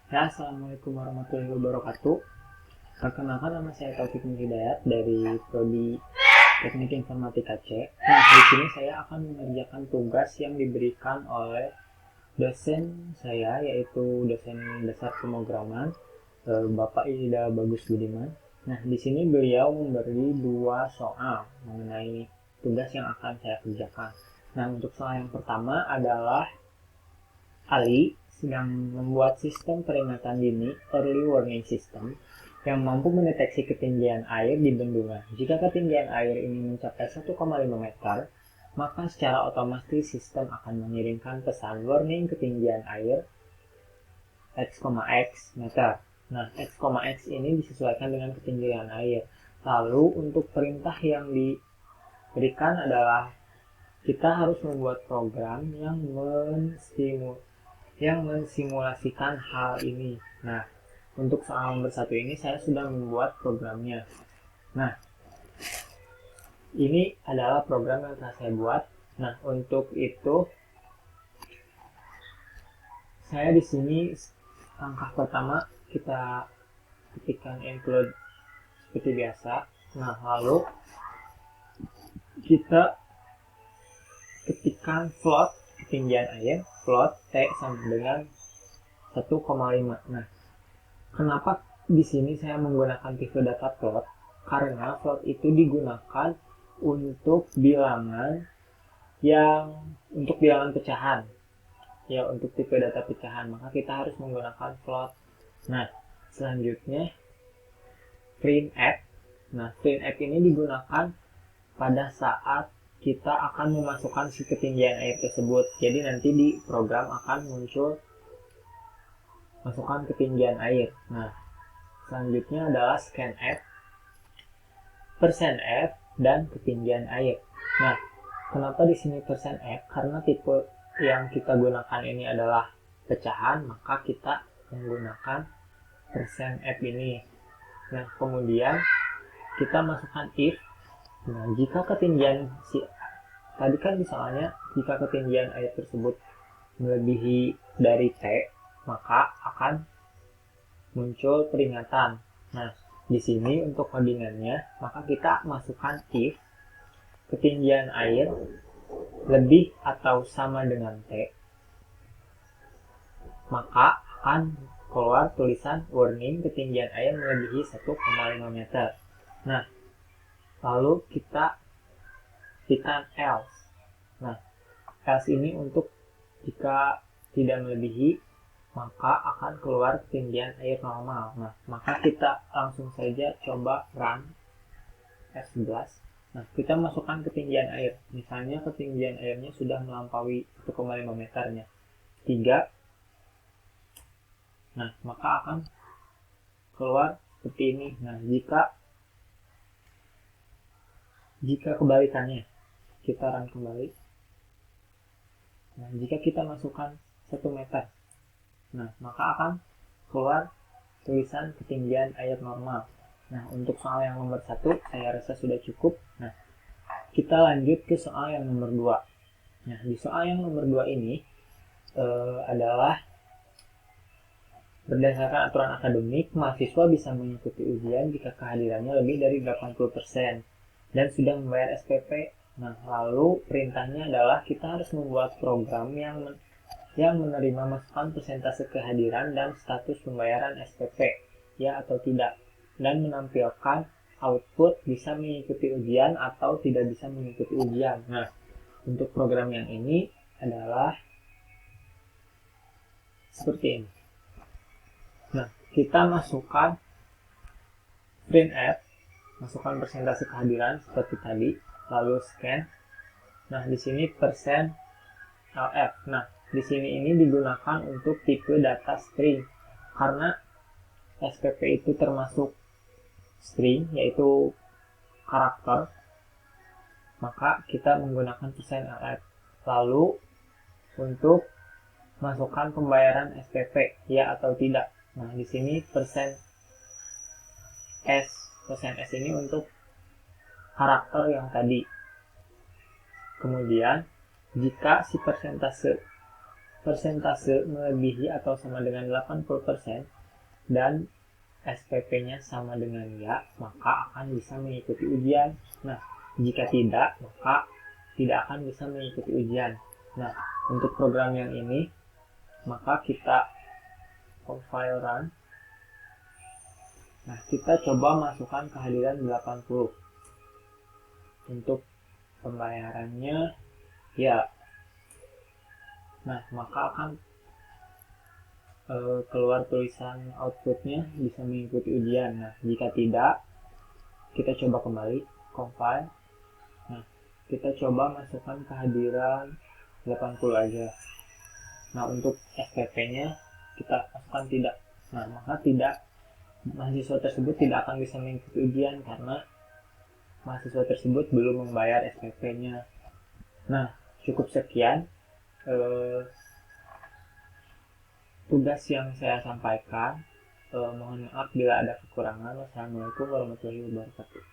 Ya, Assalamualaikum warahmatullahi wabarakatuh. Perkenalkan, nama saya Taufik Hidayat dari Prodi Teknik Informatika C. Nah, di sini saya akan mengerjakan tugas yang diberikan oleh dosen saya, yaitu dosen dasar pemrograman, Bapak Ida Bagus Budiman. Nah, di sini beliau memberi dua soal mengenai tugas yang akan saya kerjakan. Nah, untuk soal yang pertama adalah Ali sedang membuat sistem peringatan dini (early warning system) yang mampu mendeteksi ketinggian air di bendungan. Jika ketinggian air ini mencapai 1,5 meter, maka secara otomatis sistem akan mengirimkan pesan warning ketinggian air x,x meter. Nah, x,x ini disesuaikan dengan ketinggian air. Lalu untuk perintah yang diberikan adalah kita harus membuat program yang mensimulasikan hal ini. Nah, untuk soal nomor 1 ini saya sudah membuat programnya. Nah, ini adalah program yang telah saya buat. Nah, untuk itu saya di sini langkah pertama kita ketikkan include seperti biasa. Nah, lalu kita ketikkan float ketinggian air, float T sama dengan 1,5. Nah, kenapa di sini saya menggunakan tipe data float? Karena float itu digunakan untuk bilangan pecahan. Ya, untuk tipe data pecahan, maka kita harus menggunakan float. Nah, selanjutnya printf. Nah, printf ini digunakan pada saat kita akan memasukkan si ketinggian air tersebut. Jadi nanti di program akan muncul masukkan ketinggian air. Nah, selanjutnya adalah scanf, %f, dan ketinggian air. Nah, kenapa di sini %f? Karena tipe yang kita gunakan ini adalah pecahan, maka kita menggunakan %f ini. Nah, kemudian kita masukkan if. Nah, jika ketinggian tadi kan misalnya jika ketinggian air tersebut melebihi dari T, maka akan muncul peringatan. Nah, di sini untuk codingannya, maka kita masukkan if ketinggian air lebih atau sama dengan T, maka akan keluar tulisan warning ketinggian air melebihi 1,5 meter. Nah, lalu kita tekan else. Nah, else ini untuk jika tidak melebihi, maka akan keluar ketinggian air normal. Nah, maka kita langsung saja coba run F11. Nah, kita masukkan ketinggian air. Misalnya ketinggian airnya sudah melampaui 1,5 meternya. 3. Nah, maka akan keluar seperti ini. Nah, jika kebalikannya, kita run kembali. Nah, jika kita masukkan 1 meter, nah, maka akan keluar tulisan ketinggian air normal. Nah, untuk soal yang nomor 1 saya rasa sudah cukup. Nah, kita lanjut ke soal yang nomor 2. Nah, di soal yang nomor 2 ini adalah berdasarkan aturan akademik, mahasiswa bisa mengikuti ujian jika kehadirannya lebih dari 80% dan sudah membayar SPP. Nah, lalu perintahnya adalah kita harus membuat program yang menerima masukan persentase kehadiran dan status pembayaran SPP, ya atau tidak, dan menampilkan output bisa mengikuti ujian atau tidak bisa mengikuti ujian. Nah, untuk program yang ini adalah seperti ini. Nah, kita masukkan printf, masukkan persentase kehadiran seperti tadi, lalu scan. Nah, di sini %lf. Nah, di sini ini digunakan untuk tipe data string karena SPP itu termasuk string, yaitu karakter, maka kita menggunakan %lf. Lalu untuk masukkan pembayaran SPP, ya atau tidak. Nah, di sini %s ini untuk karakter yang tadi. Kemudian jika si persentase persentase melebihi atau sama dengan 80% dan SPP-nya sama dengan ya, maka akan bisa mengikuti ujian. Nah, jika tidak, maka tidak akan bisa mengikuti ujian. Nah, untuk program yang ini, maka kita compile run. Nah, kita coba masukkan kehadiran 80. Untuk pembayarannya, ya. Nah, maka akan keluar tulisan outputnya bisa mengikuti ujian. Nah, jika tidak, kita coba kembali, compile. Nah, kita coba masukkan kehadiran 80 aja. Nah, untuk SPP-nya kita masukkan tidak. Nah, maka mahasiswa tersebut tidak akan bisa mengikuti ujian karena mahasiswa tersebut belum membayar SPP-nya. Nah, cukup sekian tugas yang saya sampaikan. Mohon maaf bila ada kekurangan. Wassalamualaikum warahmatullahi wabarakatuh.